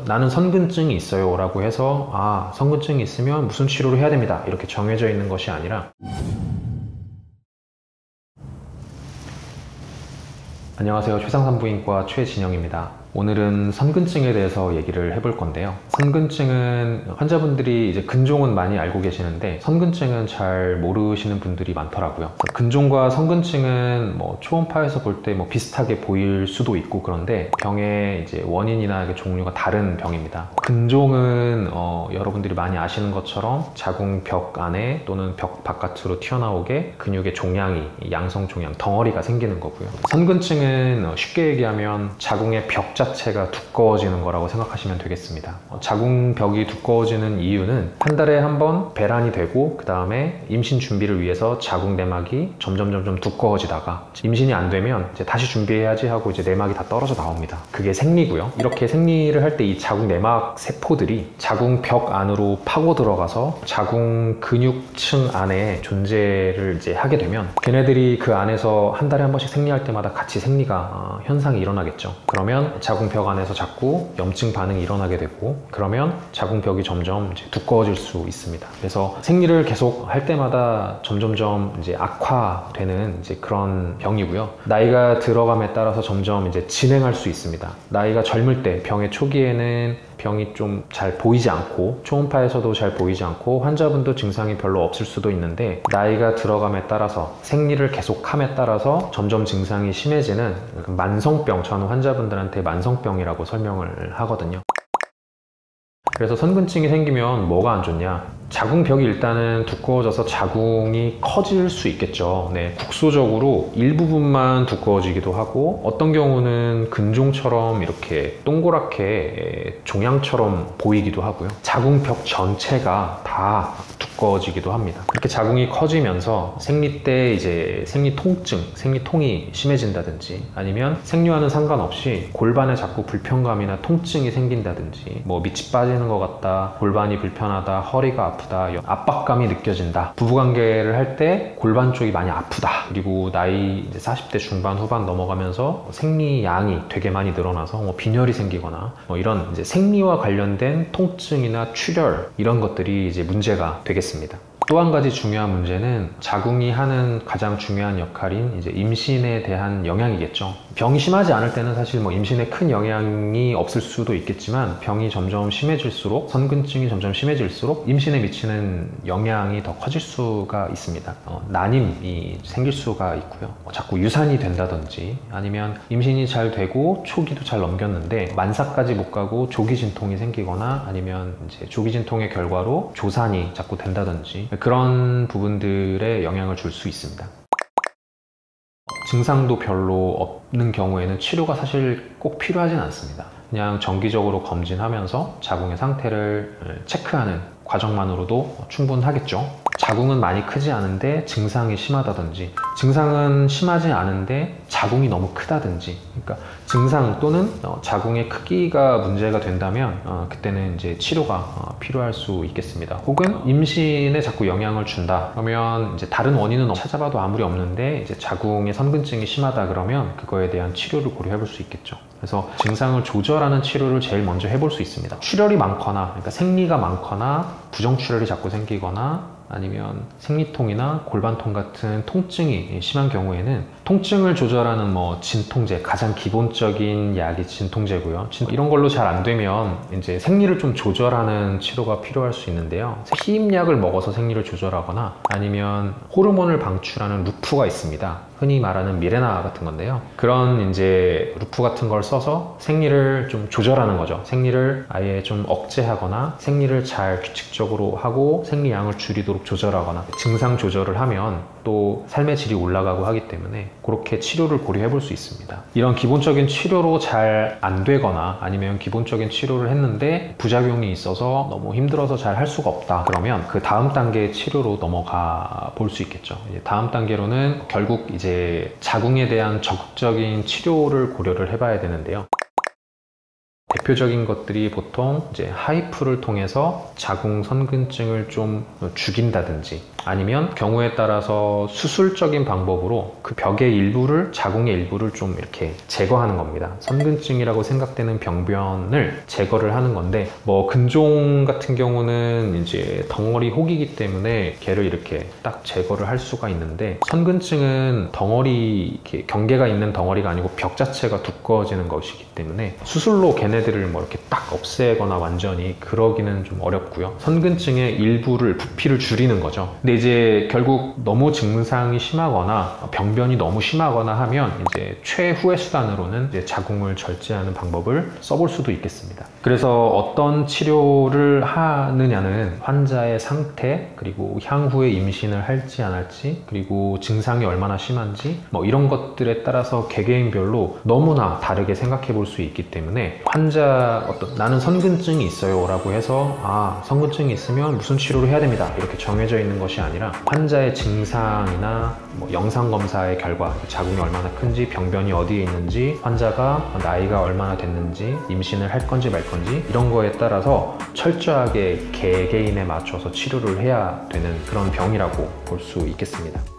나는 선근증이 있어요 라고 해서 선근증이 있으면 무슨 치료를 해야 됩니다 이렇게 정해져 있는 것이 아니라, 안녕하세요, 최상산부인과 최진영입니다. 오늘은 선근증에 대해서 얘기를 해볼 건데요. 선근증은 환자분들이 이제 근종은 많이 알고 계시는데 선근증은 잘 모르시는 분들이 많더라고요. 근종과 선근증은 초음파에서 볼 때 비슷하게 보일 수도 있고, 그런데 병의 이제 원인이나 종류가 다른 병입니다. 근종은 여러분들이 많이 아시는 것처럼 자궁벽 안에 또는 벽 바깥으로 튀어나오게 근육의 종양이, 양성 종양, 덩어리가 생기는 거고요. 선근증은 쉽게 얘기하면 자궁의 벽 자체가 두꺼워지는 거라고 생각하시면 되겠습니다. 자궁벽이 두꺼워지는 이유는 한 달에 한 번 배란이 되고, 그 다음에 임신 준비를 위해서 자궁 내막이 점점 두꺼워지다가 임신이 안 되면 이제 다시 준비해야지 하고 이제 내막이 다 떨어져 나옵니다. 그게 생리고요. 이렇게 생리를 할 때 이 자궁 내막 세포들이 자궁벽 안으로 파고 들어가서 자궁 근육층 안에 존재를 이제 하게 되면 걔네들이 그 안에서 한 달에 한 번씩 생리할 때마다 같이 생리가 현상이 일어나겠죠. 그러면 자궁벽 안에서 자꾸 염증 반응이 일어나게 되고, 그러면 자궁벽이 점점 이제 두꺼워질 수 있습니다. 그래서 생리를 계속 할 때마다 점점점 이제 악화되는 이제 그런 병이고요. 나이가 들어감에 따라서 점점 이제 진행할 수 있습니다. 나이가 젊을 때 병의 초기에는 병이 좀 잘 보이지 않고, 초음파에서도 잘 보이지 않고 환자분도 증상이 별로 없을 수도 있는데, 나이가 들어감에 따라서 생리를 계속함에 따라서 점점 증상이 심해지는 만성병, 저는 환자분들한테 만성병이라고 설명을 하거든요. 그래서 선근증이 생기면 뭐가 안 좋냐? 자궁벽이 일단은 두꺼워져서 자궁이 커질 수 있겠죠. 네, 국소적으로 일부분만 두꺼워지기도 하고, 어떤 경우는 근종처럼 이렇게 동그랗게 종양처럼 보이기도 하고요. 자궁벽 전체가 다 두꺼워지기도 합니다. 그렇게 자궁이 커지면서 생리 때 이제 생리 통증, 생리통이 심해진다든지, 아니면 생리와는 상관없이 골반에 자꾸 불편감이나 통증이 생긴다든지, 밑이 빠지는 것 같다, 골반이 불편하다, 허리가 아프다, 압박감이 느껴진다, 부부관계를 할 때 골반 쪽이 많이 아프다, 그리고 나이 이제 40대 중반 후반 넘어가면서 생리양이 되게 많이 늘어나서 빈혈이 생기거나 이런 이제 생리와 관련된 통증이나 출혈, 이런 것들이 이제 문제가 되겠습니다. 또 한 가지 중요한 문제는 자궁이 하는 가장 중요한 역할인 이제 임신에 대한 영향이겠죠. 병이 심하지 않을 때는 사실 임신에 큰 영향이 없을 수도 있겠지만, 병이 점점 심해질수록, 선근증이 점점 심해질수록 임신에 미치는 영향이 더 커질 수가 있습니다. 난임이 생길 수가 있고요. 자꾸 유산이 된다든지, 아니면 임신이 잘 되고 초기도 잘 넘겼는데 만사까지 못 가고 조기 진통이 생기거나, 아니면 이제 조기 진통의 결과로 조산이 자꾸 된다든지, 그런 부분들에 영향을 줄 수 있습니다. 증상도 별로 없는 경우에는 치료가 사실 꼭 필요하진 않습니다. 그냥 정기적으로 검진하면서 자궁의 상태를 체크하는 과정만으로도 충분하겠죠. 자궁은 많이 크지 않은데 증상이 심하다든지, 증상은 심하지 않은데 자궁이 너무 크다든지, 그러니까 증상 또는 자궁의 크기가 문제가 된다면 그때는 이제 치료가 필요할 수 있겠습니다. 혹은 임신에 자꾸 영향을 준다 그러면 이제 다른 원인은 찾아봐도 아무리 없는데 이제 자궁의 선근증이 심하다 그러면 그거에 대한 치료를 고려해 볼 수 있겠죠. 그래서 증상을 조절하는 치료를 제일 먼저 해볼 수 있습니다. 출혈이 많거나, 그러니까 생리가 많거나 부정출혈이 자꾸 생기거나, 아니면 생리통이나 골반통 같은 통증이 심한 경우에는 통증을 조절하는 진통제, 가장 기본적인 약이 진통제고요. 이런 걸로 잘 안 되면 이제 생리를 좀 조절하는 치료가 필요할 수 있는데요. 피임약을 먹어서 생리를 조절하거나, 아니면 호르몬을 방출하는 루프가 있습니다. 흔히 말하는 미레나 같은 건데요. 그런 이제 루프 같은 걸 써서 생리를 좀 조절하는 거죠. 생리를 아예 좀 억제하거나, 생리를 잘 규칙적으로 하고 생리양을 줄이도록 조절하거나, 증상 조절을 하면 또 삶의 질이 올라가고 하기 때문에 그렇게 치료를 고려해 볼 수 있습니다. 이런 기본적인 치료로 잘 안 되거나, 아니면 기본적인 치료를 했는데 부작용이 있어서 너무 힘들어서 잘 할 수가 없다 그러면 그 다음 단계의 치료로 넘어가 볼 수 있겠죠. 이제 다음 단계로는 결국 이제 자궁에 대한 적극적인 치료를 고려를 해봐야 되는데요. 대표적인 것들이 보통 이제 하이프를 통해서 자궁 선근증을 좀 죽인다든지, 아니면 경우에 따라서 수술적인 방법으로 그 벽의 일부를, 자궁의 일부를 좀 이렇게 제거하는 겁니다. 선근증이라고 생각되는 병변을 제거를 하는 건데, 뭐 근종 같은 경우는 이제 덩어리 혹이기 때문에 걔를 이렇게 딱 제거를 할 수가 있는데, 선근증은 덩어리, 이렇게 경계가 있는 덩어리가 아니고 벽 자체가 두꺼워지는 것이기 때문에 수술로 걔네들을 뭐 이렇게 딱 없애거나 완전히 그러기는 좀 어렵고요. 선근증의 일부를, 부피를 줄이는 거죠. 근데 이제 결국 너무 증상이 심하거나 병변이 너무 심하거나 하면 이제 최후의 수단으로는 이제 자궁을 절제하는 방법을 써볼 수도 있겠습니다. 그래서 어떤 치료를 하느냐는 환자의 상태, 그리고 향후에 임신을 할지 안 할지, 그리고 증상이 얼마나 심한지, 뭐 이런 것들에 따라서 개개인별로 너무나 다르게 생각해 볼 수 있기 때문에, 환자 나는 선근증이 있어요 라고 해서 선근증이 있으면 무슨 치료를 해야 됩니다 이렇게 정해져 있는 것이 아니라, 환자의 증상이나 뭐 영상검사의 결과, 자궁이 얼마나 큰지, 병변이 어디에 있는지, 환자가 나이가 얼마나 됐는지, 임신을 할 건지 말 건지, 이런 거에 따라서 철저하게 개개인에 맞춰서 치료를 해야 되는 그런 병이라고 볼 수 있겠습니다.